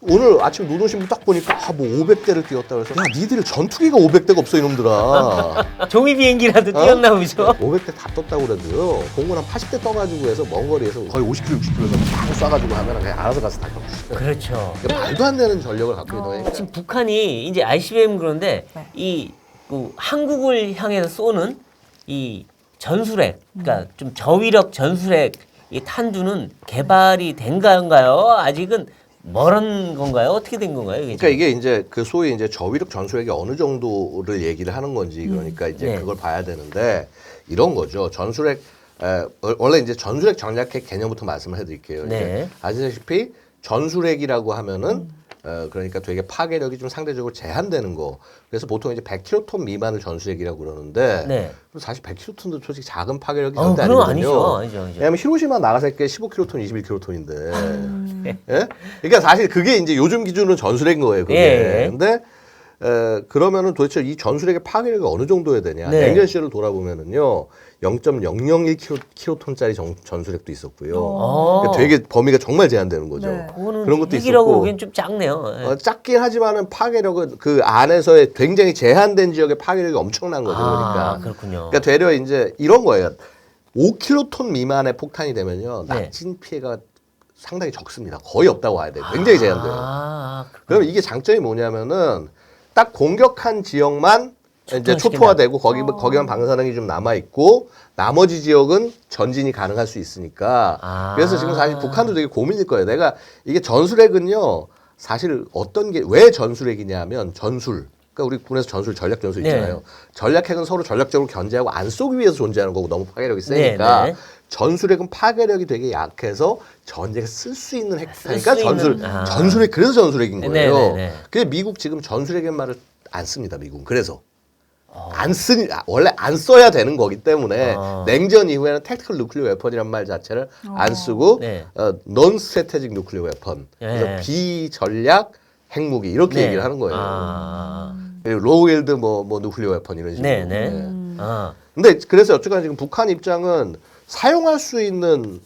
오늘 아침 노동신문 딱 보니까 뭐 500대를 띄웠다 그래서 야 니들 전투기가 500대가 없어 이놈들아. 종이 비행기라도 뛰었나 보죠. 500대 다 떴다고 그래도요. 공군 한 80대 떠가지고 해서 먼 거리에서 거의 50km, 60km에서 막 쏴가지고 하면 그냥 알아서 가서 다 격추시켜요. 그렇죠. 그러니까 말도 안 되는 전력을 갖고 있는 거예요. 지금 북한이 이제 ICBM 그런데 네. 이 한국을 향해서 쏘는 이 전술핵, 그러니까 좀 저위력 전술핵 이 탄두는 개발이 된 건가요? 아직은 멀은 건가요? 어떻게 된 건가요? 이게 그러니까 이게 이제 그 소위 이제 저위력 전술핵이 어느 정도를 얘기를 하는 건지 그러니까 이제 네. 그걸 봐야 되는데 이런 거죠. 전술핵 원래 이제 전술핵 전략핵 개념부터 말씀을 해드릴게요. 네. 이제 아시다시피 전술핵이라고 하면은 그러니까 되게 파괴력이 좀 상대적으로 제한되는 거. 그래서 보통 이제 100킬로톤 미만을 전술핵이라고 그러는데 네. 사실 100킬로톤도 솔직히 작은 파괴력이 그럼 절대 아니거든요. 아니죠. 왜냐하면 히로시마 나가사키가 15킬로톤, 21킬로톤인데. 예? 그러니까 사실 그게 이제 요즘 기준으로 전술핵인 거예요. 그게. 예. 근데 그러면은 도대체 이 전술핵의 파괴력이 어느 정도여야 되냐? 네. 냉전 시절을 돌아보면은요. 0.001킬로톤짜리 전술핵도 있었고요. 그러니까 되게 범위가 정말 제한되는 거죠. 네. 그거는 그런 것도 핵이라고 있었고. 보기엔 좀 작네요. 예. 작긴 하지만은 파괴력은 그 안에서의 굉장히 제한된 지역의 파괴력이 엄청난 거죠. 아, 그러니까. 그렇군요. 그러니까 되려 이제 이런 거예요. 5킬로톤 미만의 폭탄이 되면요. 네. 낙진 피해가 상당히 적습니다. 거의 없다고 봐야 돼요. 굉장히 제한돼요. 그렇군요. 그럼 이게 장점이 뭐냐면은 딱 공격한 지역만 이제 초토화시킨다. 초토화되고 거기만 방사능이 좀 남아 있고 나머지 지역은 전진이 가능할 수 있으니까 그래서 지금 사실 북한도 되게 고민일 거예요. 내가 이게 전술핵은요 사실 어떤 게 왜 전술핵이냐면 전술. 그러니까 우리 군에서 전술 전략 전술 있잖아요. 네. 전략핵은 서로 전략적으로 견제하고 안 쏘기 위해서 존재하는 거고 너무 파괴력이 세니까 네, 네. 전술핵은 파괴력이 되게 약해서 전쟁에 쓸 수 있는 핵이니까 쓸수 있는- 전술핵 그래서 전술핵인 네, 거예요. 네, 네. 그래서 미국 지금 전술핵의 말을 안 씁니다. 미국은 그래서 원래 안 써야 되는 거기 때문에 냉전 이후에는 택티컬 누클리어 웨펀이란 말 자체를 안 쓰고 네. non strategic nuclear weapon 그래서 네. 비전략 핵무기 이렇게 네. 얘기를 하는 거예요. 아. 그리고 로우 일드 뭐 누클리어 웨펀 이런 식으로. 네. 네. 아. 근데 그래서 어쨌거나 지금 북한 입장은 사용할 수 있는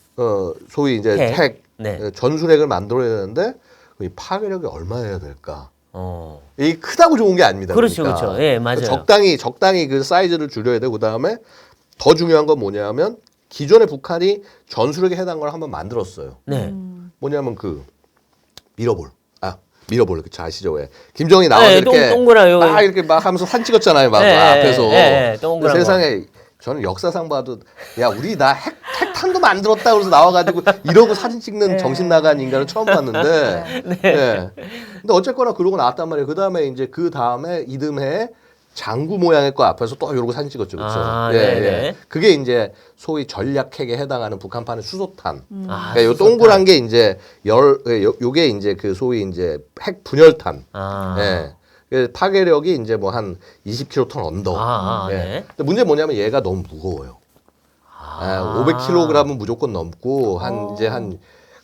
소위 이제 핵 네. 전술핵을 만들어야 되는데 이 파괴력이 얼마여야 될까? 어. 이게 크다고 좋은 게 아닙니다. 그렇죠, 그러니까. 그렇죠. 예, 맞아요. 적당히 그 사이즈를 줄여야 되고 그다음에 더 중요한 건 뭐냐면 기존의 북한이 전술핵에 해당하는 걸 한번 만들었어요. 네. 뭐냐면 그 미러볼 그쵸 아시죠 왜 김정이 나와서 네, 이렇게 동그라요. 막 이렇게 막 하면서 사진 찍었잖아요 막 네, 앞에서 네, 동그란 세상에 저는 역사상 봐도 야 우리 나 핵탄도 만들었다 그래서 나와가지고 이러고 사진 찍는 정신 나간 인간을 처음 봤는데 네. 근데 어쨌거나 그러고 나왔단 말이에요. 그 다음에 이제 그 다음에 이듬해 장구 모양의 거 앞에서 또 이러고 사진 찍었죠, 그렇죠? 아, 네네. 그게 이제 소위 전략핵에 해당하는 북한판의 수소탄. 아, 그러니까 요 동그란 게 이제 요게 이제 그 소위 이제 핵 분열탄. 아. 예. 그 파괴력이 이제 뭐 한 20킬로톤 언더. 예. 네. 근데 문제 뭐냐면 얘가 너무 무거워요. 500kg은 무조건 넘고 이제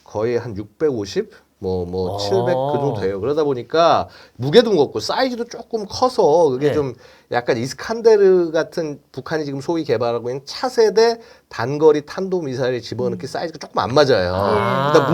거의 한 650. 뭐 700 그 정도 돼요. 그러다 보니까 무게도 무겁고 사이즈도 조금 커서 그게 네. 좀 약간 이스칸데르 같은 북한이 지금 소위 개발하고 있는 차세대 단거리 탄도 미사일에 집어넣기 사이즈가 조금 안 맞아요. 그러니까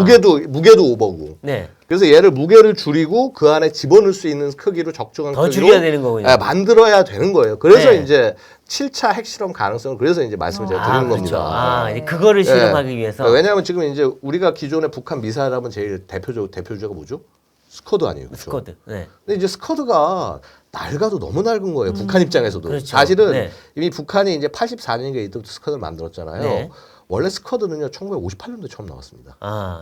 무게도 오버고. 네. 그래서 얘를 무게를 줄이고 그 안에 집어넣을 수 있는 크기로 적정한 더 크기로 줄여야 되는 거군요. 만들어야 되는 거예요. 그래서 네. 이제 7차 핵실험 가능성을 그래서 이제 말씀을 제가 드리는 그렇죠. 겁니다. 이제 그거를 실험하기 위해서. 왜냐하면 지금 이제 우리가 기존의 북한 미사일 하면 제일 대표주자가 뭐죠? 스커드 아니에요. 그렇죠? 스쿼드. 네. 근데 이제 스커드가 낡아도 너무 낡은 거예요. 북한 입장에서도. 그렇죠. 사실은 네. 이미 북한이 이제 84년에 이때부터 스커드를 만들었잖아요. 네. 원래 스커드는요 1958년도에 처음 나왔습니다.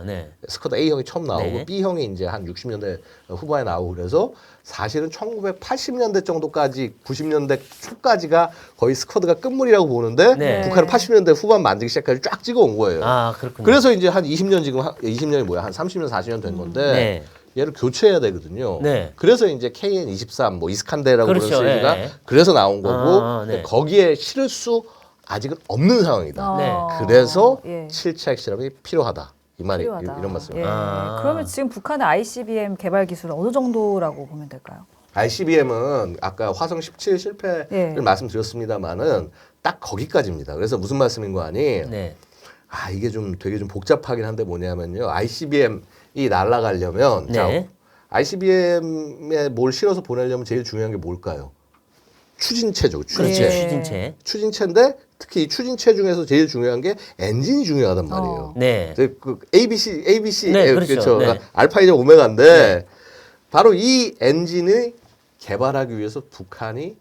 네. 스커드 A형이 처음 나오고 네. B형이 이제 한 60년대 후반에 나오고 그래서 사실은 1980년대 정도까지 90년대 초까지가 거의 스커드가 끝물이라고 보는데 네. 북한은 80년대 후반 만들기 시작해서 쫙 찍어온 거예요. 그렇군요. 그래서 이제 한 20년 지금 20년이 뭐야 한 30년 40년 된 건데 네. 얘를 교체해야 되거든요. 네. 그래서 이제 KN-23 뭐 이스칸데라고 그렇죠. 그런 시리즈가 예. 그래서 나온 거고 네. 거기에 실을 수 아직은 없는 상황이다. 네. 그래서 예. 7차 핵실험이 필요하다. 이 말이 필요하다. 이런 말씀입니다. 예. 그러면 지금 북한의 ICBM 개발 기술은 어느 정도라고 보면 될까요? ICBM은 아까 화성 17 실패를 예. 말씀드렸습니다만은 딱 거기까지입니다. 그래서 무슨 말씀인 거 아니? 네. 이게 좀 되게 좀 복잡하긴 한데 뭐냐면요. ICBM이 날아가려면 네. 자 ICBM에 뭘 실어서 보내려면 제일 중요한 게 뭘까요? 추진체죠. 추진체. 네. 추진체. 추진체인데 특히 이 추진체 중에서 제일 중요한 게 엔진이 중요하단 말이에요. 네. 이제 그 ABC 네, 그렇죠. 그렇죠. 네. 그러니까 알파 이제 오메가인데 바로 이 엔진을 개발하기 위해서 북한이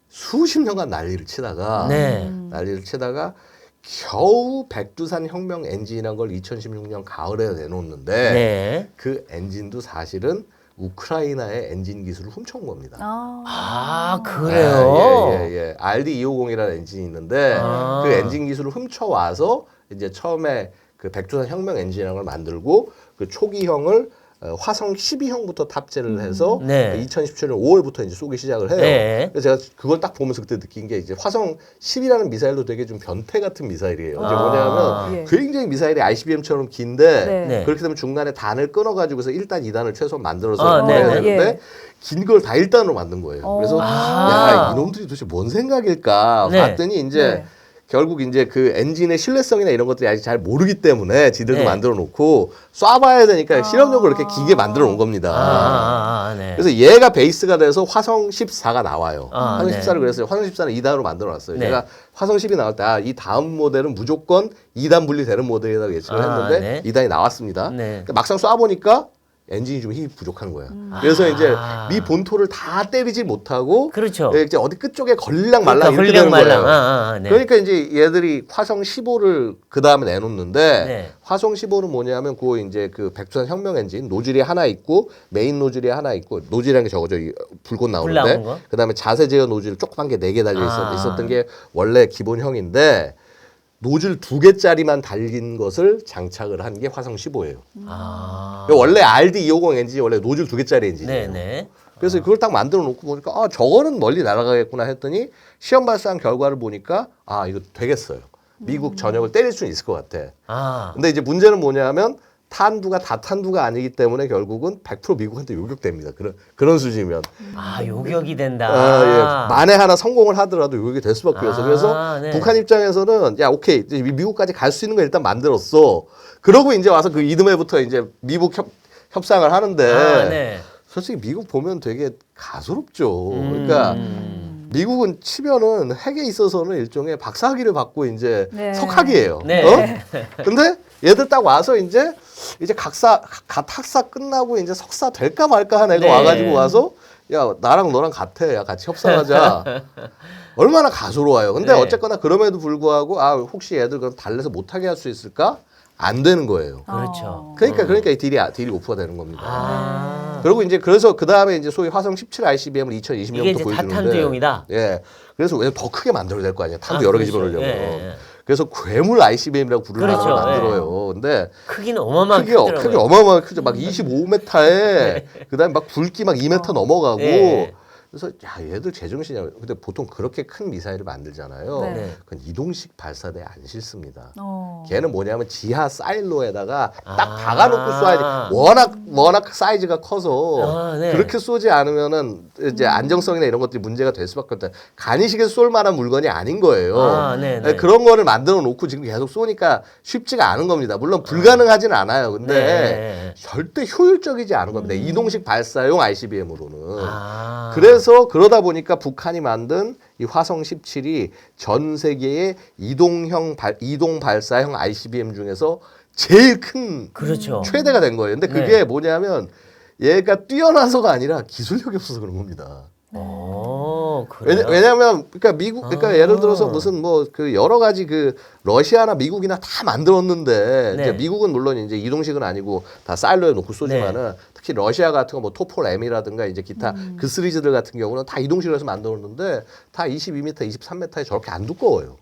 수십 년간 네. 난리를 치다가 겨우 백두산 혁명 엔진이라는 걸 2016년 가을에 내놓는데 네. 그 엔진도 사실은 우크라이나의 엔진 기술을 훔쳐온 겁니다. 아, 그래요? 예. RD250이라는 엔진이 있는데 아. 그 엔진 기술을 훔쳐와서 이제 처음에 그 백두산 혁명 엔진이라는 걸 만들고 그 초기형을 화성 12형부터 탑재를 해서 네. 2017년 5월부터 이제 쏘기 시작을 해요. 네. 그래서 제가 그걸 딱 보면서 그때 느낀 게 이제 화성 10이라는 미사일도 되게 좀 변태 같은 미사일이에요. 이제 뭐냐면 예. 굉장히 미사일이 ICBM처럼 긴데 네. 네. 그렇게 되면 중간에 단을 끊어가지고서 1단, 2단을 최소한 만들어서 아, 네. 해야 되는데 예. 긴 걸 다 1단으로 만든 거예요. 그래서 아. 야 이놈들이 도대체 뭔 생각일까 네. 봤더니 이제 네. 결국 이제 그 엔진의 신뢰성이나 이런 것들이 아직 잘 모르기 때문에 지들도 네. 만들어 놓고 쏴봐야 되니까 실험용으로 이렇게 기계 만들어 놓은 겁니다. 네. 그래서 얘가 베이스가 돼서 화성 14가 나와요. 아, 화성 네. 14를 그래서 화성 14는 2단으로 만들어 놨어요. 네. 제가 화성 10이 나올 때 이 다음 모델은 무조건 2단 분리되는 모델이라고 예측을 했는데 네. 2단이 나왔습니다. 네. 근데 막상 쏴보니까 엔진이 좀 힘이 부족한 거야. 그래서 이제 아. 미 본토를 다 때리지 못하고 그렇죠. 이제 어디 끝쪽에 걸리랑 말랑 그러니까 이렇게 되는 걸리랑 거예요. 말랑. 네. 그러니까 이제 얘들이 화성 15를 그 다음에 내놓는데 네. 화성 15는 뭐냐면 그 이제 그 백두산 혁명 엔진 노즐이 하나 있고 메인 노즐이 하나 있고 노즐이라는 게 저거죠. 불꽃 나오는 나오는데 거? 그 다음에 자세 제어 노즐 조그만 게 4개 달려 있었던 게 원래 기본형인데 노즐 2개짜리만 달린 것을 장착을 한 게 화성 15예요. 아. 원래 RD250 엔진이 원래 노즐 2개짜리 엔진이에요. 네네. 그래서 그걸 딱 만들어 놓고 보니까 아 저거는 멀리 날아가겠구나 했더니 시험 발사한 결과를 보니까 아 이거 되겠어요. 미국 전역을 때릴 수는 있을 것 같아. 아. 근데 이제 문제는 뭐냐면 탄두가 다탄두가 아니기 때문에 결국은 100% 미국한테 요격됩니다. 그런 수준이면 아, 요격이 된다. 예. 만에 하나 성공을 하더라도 요격이 될 수밖에 없어. 그래서 네. 북한 입장에서는 야 오케이 이제 미국까지 갈 수 있는 거 일단 만들었어. 그러고 이제 와서 그 이듬해부터 이제 미국 협상을 하는데 네. 솔직히 미국 보면 되게 가소롭죠. 그러니까 미국은 치면은 핵에 있어서는 일종의 박사학위를 받고 이제 네. 석학이에요. 네. 어? 근데 얘들 딱 와서 이제 각 학사 끝나고 이제 석사 될까 말까 한 애가 네. 와가지고 와서 야 나랑 너랑 같아, 야 같이 협상하자. 얼마나 가소로워요. 근데 네. 어쨌거나 그럼에도 불구하고 아 혹시 얘들 그럼 달래서 못하게 할 수 있을까? 안 되는 거예요. 그렇죠. 그러니까 이 딜이 오프가 되는 겁니다. 아. 그리고 이제 그래서 그 다음에 이제 소위 화성 17 ICBM을 2020년부터 이게 이제 보여주는데 다탄두용이다. 예. 그래서 왜냐면 더 크게 만들어야 될 거 아니야. 탄두 아, 여러 개 그렇죠. 집어넣으려면. 예. 그래서 괴물 ICBM이라고 부르는 그렇죠. 걸 만들어요. 근데 크기는 어마어마하게 크기 크더라고요. 어마어마하게 크죠. 막 25m에 그다음에 막 굵기 막 2m 넘어가고. 예. 그래서 야 얘들 제정신이야. 근데 보통 그렇게 큰 미사일을 만들잖아요. 네. 네. 그건 이동식 발사대에 안 실습니다. 어. 걔는 뭐냐면 지하 사일로에다가 딱 아. 박아놓고 쏴야지. 워낙 사이즈가 커서 아, 네. 그렇게 쏘지 않으면은 이제 안정성이나 이런 것들이 문제가 될 수밖에 없다. 간이식에서 쏠 만한 물건이 아닌 거예요. 아, 네네. 그런 거를 만들어 놓고 지금 계속 쏘니까 쉽지가 않은 겁니다. 물론 불가능하지는 않아요. 근데 네. 절대 효율적이지 않은 겁니다. 이동식 발사용 ICBM으로는. 아. 그래서 그러다 보니까 북한이 만든 이 화성 17이 전 세계의 이동 발사형 ICBM 중에서 제일 큰 그렇죠. 최대가 된 거예요. 근데 그게 네. 뭐냐면 얘가 뛰어나서가 아니라 기술력이 없어서 그런 겁니다. 그래요? 왜냐하면 그러니까 예를 들어서 무슨 뭐 그 여러 가지 그 러시아나 미국이나 다 만들었는데 네. 이제 미국은 물론 이제 이동식은 아니고 다 사일로에 놓고 쏘지만은 특히 러시아 같은 거 뭐 토폴 M이라든가 이제 기타 그 시리즈들 같은 경우는 다 이동식으로 해서 만들었는데 다 22m, 23m에 저렇게 안 두꺼워요.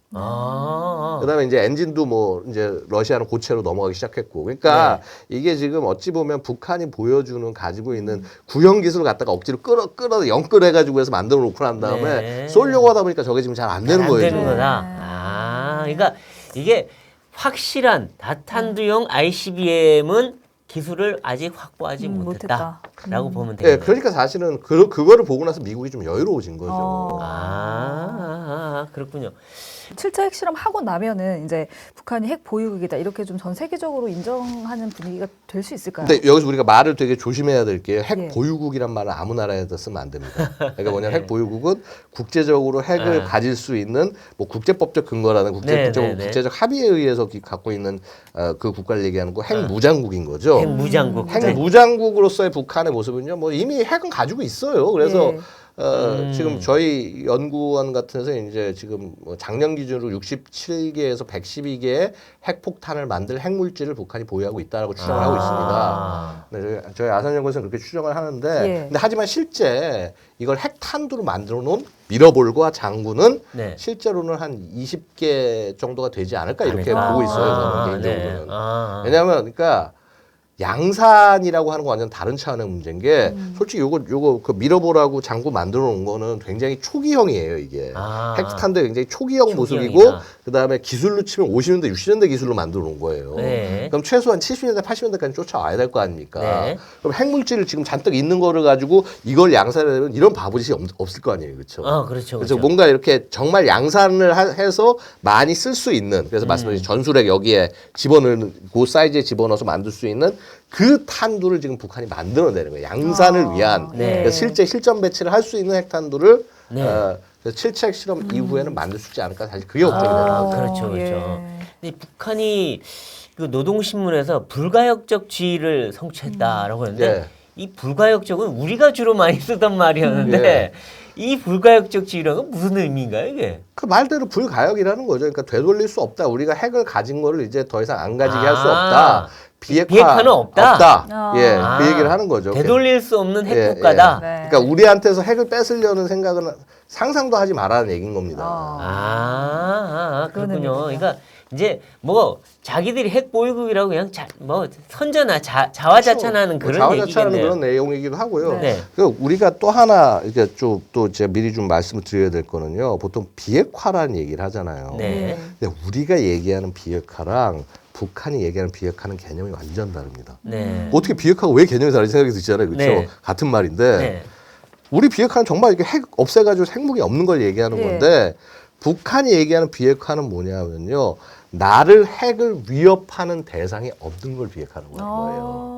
그다음에 이제 엔진도 뭐 이제 러시아는 고체로 넘어가기 시작했고, 그러니까 이게 지금 어찌 보면 북한이 보여주는 가지고 있는 구형 기술을 갖다가 억지로 끌어 영끌해가지고 해서 만들어 놓고 난 다음에 네. 쏘려고 하다 보니까 저게 지금 잘 안 되는 안 거예요. 되는 지금. 거다. 아, 그러니까 이게 확실한 다탄두용 ICBM은 기술을 아직 확보하지 못했다. 라고 보면 예, 되겠네요. 그러니까 사실은 그거를 보고 나서 미국이 좀 여유로워진 거죠. 그렇군요. 7차 핵실험 하고 나면은 이제 북한이 핵 보유국이다 이렇게 좀 전 세계적으로 인정하는 분위기가 될 수 있을까요? 근데 여기서 우리가 말을 되게 조심해야 될 게 핵 예. 보유국이란 말을 아무 나라에다 쓰면 안 됩니다. 그러니까 뭐냐면 핵 보유국은 국제적으로 핵을 가질 수 있는 뭐 국제법적 근거라는 국제적 합의에 의해서 갖고 있는 그 국가를 얘기하는 거 핵무장국인 거죠. 핵무장국. 핵무장국으로서의 북한의 모습은요, 뭐 이미 핵은 가지고 있어요. 그래서 예. 지금 저희 연구원 같은 데서 이제 지금 뭐 작년 기준으로 67개에서 112개의 핵폭탄을 만들 핵물질을 북한이 보유하고 있다라고 추정을 하고 있습니다. 네, 저희 아산연구소는 그렇게 추정을 하는데, 예. 근데 하지만 실제 이걸 핵탄두로 만들어 놓은 미러볼과 장구는 네. 실제로는 한 20개 정도가 되지 않을까 이렇게 아닐까. 보고 있어요. 저는 네. 개인적으로는. 왜냐하면 그러니까 양산이라고 하는 거 완전 다른 차원의 문제인 게 솔직히 요거 그 미러볼하고 장구 만들어 놓은 거는 굉장히 초기형이에요, 이게. 핵탄도 굉장히 초기형 모습이고 그다음에 기술로 치면 50년대, 60년대 기술로 만들어 놓은 거예요. 네. 그럼 최소한 70년대, 80년대까지 쫓아와야 될 거 아닙니까? 네. 그럼 핵물질을 지금 잔뜩 있는 거를 가지고 이걸 양산하려면 이런 바보짓이 없을 거 아니에요, 그렇죠? 그렇죠. 그래서 뭔가 이렇게 정말 양산을 해서 많이 쓸 수 있는, 그래서 말씀하신 전술핵 여기에 집어넣는 그 사이즈에 집어넣어서 만들 수 있는 그 탄두를 지금 북한이 만들어내는 거예요. 양산을 위한. 네. 그러니까 실제 실전 배치를 할 수 있는 핵탄두를 네. 7차 핵실험 이후에는 만들 수 있지 않을까, 사실 그게 걱정이 되는 거죠. 그렇죠, 그렇죠. 예. 근데 북한이 그 노동신문에서 불가역적 지위를 성취했다라고 했는데 예. 이 불가역적은 우리가 주로 많이 쓰던 말이었는데 예. 이 불가역적 지위라는 무슨 의미인가요, 이게? 그 말대로 불가역이라는 거죠. 그러니까 되돌릴 수 없다. 우리가 핵을 가진 거를 이제 더 이상 안 가지게 할 수 없다. 비핵화는 없다? 예, 그 얘기를 하는 거죠. 되돌릴 수 없는 예, 핵국가다. 네. 그러니까 우리한테서 핵을 뺏으려는 생각은 상상도 하지 말라는 얘기인 겁니다. 그렇군요. 그런 의미군요. 그러니까 이제 뭐 자기들이 핵 보유국이라고 그냥 뭐 선전하 자화자찬하는 그런 자화자찬하는 얘기겠네요. 그런 내용이기도 하고요. 네. 그리고 우리가 또 하나 이렇게 또 제가 미리 좀 말씀을 드려야 될 거는요. 보통 비핵화라는 얘기를 하잖아요. 네. 근데 우리가 얘기하는 비핵화랑 북한이 얘기하는 비핵화는 개념이 완전 다릅니다. 네. 어떻게 비핵화가 왜 개념이 다른지 생각이 드시잖아요. 그렇죠? 네. 같은 말인데 네. 우리 비핵화는 정말 이렇게 핵 없애가지고 핵무기 없는 걸 얘기하는 예. 건데 북한이 얘기하는 비핵화는 뭐냐면요. 나를 핵을 위협하는 대상이 없는 걸 비핵화하는 거예요.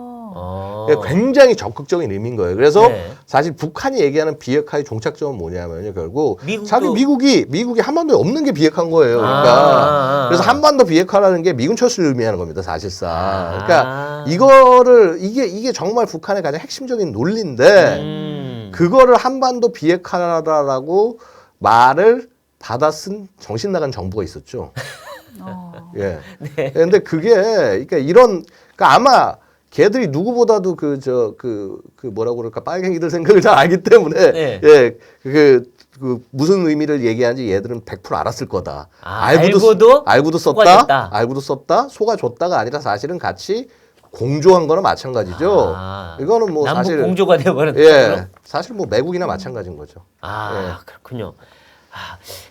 굉장히 적극적인 의미인 거예요. 그래서 네. 사실 북한이 얘기하는 비핵화의 종착점은 뭐냐면요. 결국 미국도- 자기 미국이 한반도에 없는 게 비핵화인 거예요. 그러니까 그래서 한반도 비핵화라는 게 미군 철수를 의미하는 겁니다. 사실상. 그러니까 이거를 이게 정말 북한의 가장 핵심적인 논리인데 그거를 한반도 비핵화라고 말을 받아 쓴 정신 나간 정부가 있었죠. 예. 네. 근데 그게 그러니까 그러니까 아마 걔들이 누구보다도 그 뭐라고 그럴까 빨갱이들 생각을 잘 알기 때문에 네. 예. 그 무슨 의미를 얘기하는지 얘들은 100% 알았을 거다. 알고도 썼다. 알고도 썼다. 속아줬다가 아니라 사실은 같이 공조한 거나 마찬가지죠. 이거는 뭐 남북 사실 공조가 되어버렸다. 예. 사실 뭐 매국이나 마찬가지인 거죠. 그렇군요.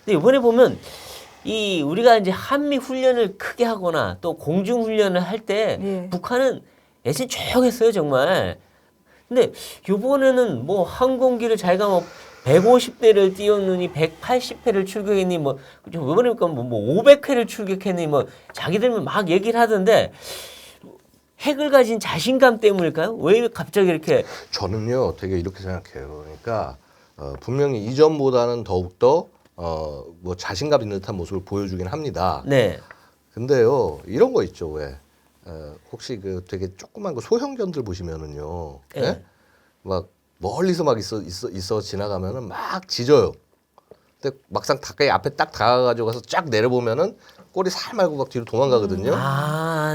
근데 이번에 보면 우리가 이제 한미 훈련을 크게 하거나 또 공중 훈련을 할 때 예. 북한은 예전 조용했어요, 정말. 근데 이번에는 뭐 항공기를 자기가 뭐 150대를 띄웠느니 180회를 출격했니 뭐 이번에 뭐 500회를 출격했니 뭐 자기들만 막 얘기를 하던데 핵을 가진 자신감 때문일까요? 왜 갑자기 이렇게? 저는요, 되게 이렇게 생각해요. 그러니까 분명히 이전보다는 더욱더 뭐 자신감 있는 듯한 모습을 보여주긴 합니다. 네. 근데요, 이런 거 있죠, 왜? 혹시 그 되게 조그만 그 소형견들 보시면은요, 네. 예? 막 멀리서 막 있어 지나가면은 막 짖어요. 근데 막상 가까이 앞에 딱 다가가지고 가서 쫙 내려보면은 꼬리 살 말고 막 뒤로 도망가거든요.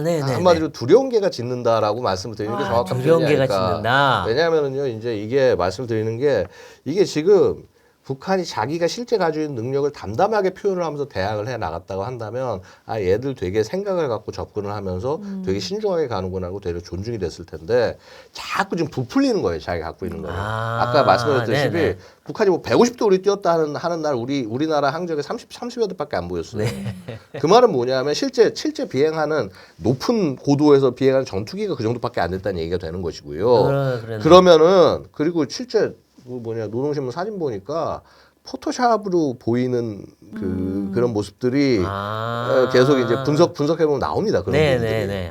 네. 한마디로 두려운 개가 짖는다라고 말씀을 드리는 게 정확한 두려운 표현이 개가 아닐까. 짖는다. 왜냐하면은요, 이제 이게 말씀을 드리는 게 이게 지금 북한이 자기가 실제 가지고 있는 능력을 담담하게 표현을 하면서 대항을 해 나갔다고 한다면 아 얘들 되게 생각을 갖고 접근을 하면서 되게 신중하게 가는구나 하고 되게 존중이 됐을 텐데 자꾸 지금 부풀리는 거예요. 자기가 갖고 있는 거예요. 아까 말씀드렸듯이 네네. 북한이 뭐 150도 우리 뛰었다 하는 날 우리나라 항적에 30여 대밖에 안 보였어요. 그 말은 뭐냐면 실제 비행하는 높은 고도에서 비행하는 전투기가 그 정도밖에 안 됐다는 얘기가 되는 것이고요. 그러면은 그리고 실제 노동신문 사진 보니까 포토샵으로 보이는 그런 모습들이 계속 이제 분석해 보면 나옵니다. 그런 부분들이.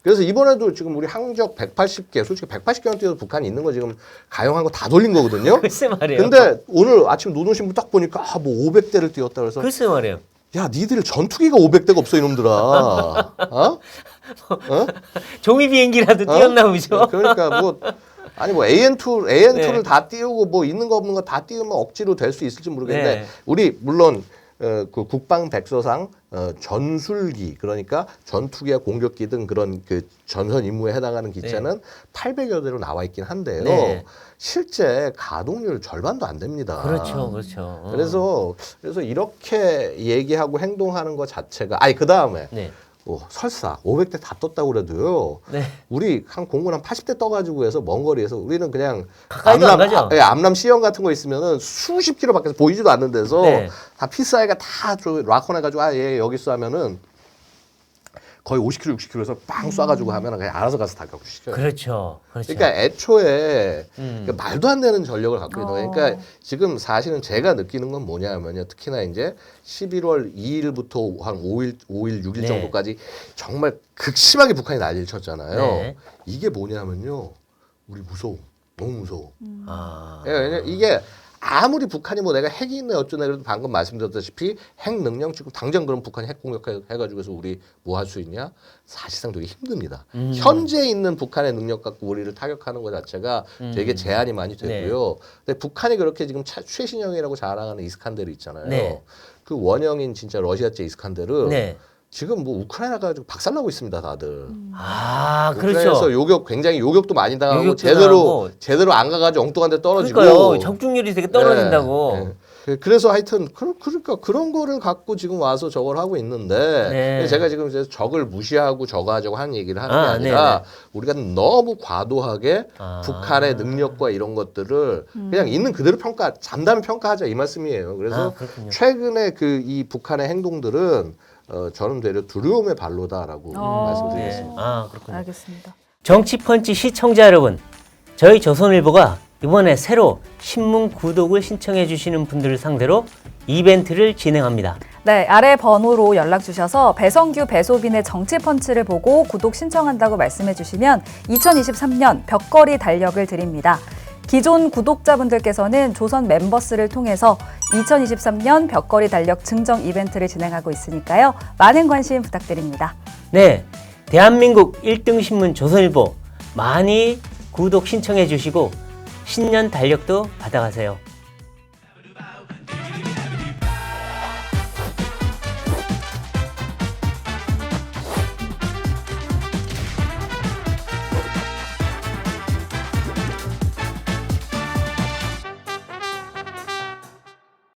그래서 이번에도 지금 우리 항적 180개, 솔직히 180개만 뛰어도 북한이 있는 거 지금 가용한 거 다 돌린 거거든요. 글쎄 말이에요. 근데 오늘 아침 노동신문 딱 보니까 뭐 500대를 뛰었다 그래서 글쎄 말이에요. 야, 니들 전투기가 500대가 없어 이놈들아. 어? 종이 비행기라도 뛰었나 보죠. 그러니까 뭐 아니 뭐 AN2를 다 띄우고 뭐 있는 거 없는 거 다 띄우면 억지로 될 수 있을지 모르겠는데 우리 물론 그 국방 백서상 전술기 그러니까 전투기와 공격기 등 그런 그 전선 임무에 해당하는 기체는 800여 대로 나와 있긴 한데요. 실제 가동률 절반도 안 됩니다. 그렇죠. 그래서 이렇게 얘기하고 행동하는 것 자체가 그다음에 설사 500대 다 떴다고 그래도요. 우리 한 공군 한 80대 떠가지고 해서 먼 거리에서 우리는 그냥 암남 C형 같은 거 있으면은 수십 킬로 밖에서 보이지도 않는 데서 다 피스아이가 다 락커내가지고 얘 여기 있어 하면은 거의 50km, 60km에서 빵 쏴가지고 하면 그냥 알아서 가서 다 격추시켜요. 그렇죠. 그러니까 애초에 그러니까 말도 안 되는 전력을 갖고 있는 거예요. 그러니까 지금 사실은 제가 느끼는 건 뭐냐면요. 특히나 이제 11월 2일부터 한 5일, 6일 정도까지 정말 극심하게 북한이 난리를 쳤잖아요. 이게 뭐냐면요. 우리 무서워. 너무 무서워. 왜냐면 이게 아무리 북한이 뭐 내가 핵이 있네 어쩌네 그래도 방금 말씀드렸다시피 핵 능력 지금 당장 그럼 북한이 핵 공격해가지고 해서 우리 뭐 할 수 있냐? 사실상 되게 힘듭니다. 현재 있는 북한의 능력 갖고 우리를 타격하는 것 자체가 되게 제한이 많이 되고요. 근데 북한이 그렇게 지금 최신형이라고 자랑하는 이스칸데르 있잖아요. 그 원형인 진짜 러시아제 이스칸데르 지금 뭐 우크라이나 가지고 박살나고 있습니다, 다들. 그렇죠. 우크라이나에서 굉장히 요격도 많이 당하고 요격도 제대로 안 가가지고 엉뚱한 데 떨어지고. 그러니까요. 적중률이 되게 떨어진다고. 그래서 하여튼 그러니까 그런 거를 갖고 지금 와서 저걸 하고 있는데 제가 지금 이제 적을 무시하고 저거 하자고 하는 얘기를 하는 게 아니라 우리가 너무 과도하게 북한의 능력과 이런 것들을 그냥 있는 그대로 잠담히 평가하자 이 말씀이에요. 그래서 최근에 이 북한의 행동들은 저는 되려 두려움의 발로다라고 말씀드리겠습니다. 그렇군요. 알겠습니다. 정치펀치 시청자 여러분, 저희 조선일보가 이번에 새로 신문 구독을 신청해 주시는 분들을 상대로 이벤트를 진행합니다. 네, 아래 번호로 연락 주셔서 배성규, 배소빈의 정치펀치를 보고 구독 신청한다고 말씀해 주시면 2023년 벽걸이 달력을 드립니다. 기존 구독자분들께서는 조선 멤버스를 통해서 2023년 벽걸이 달력 증정 이벤트를 진행하고 있으니까요. 많은 관심 부탁드립니다. 네, 대한민국 1등 신문 조선일보 많이 구독 신청해 주시고 신년 달력도 받아가세요.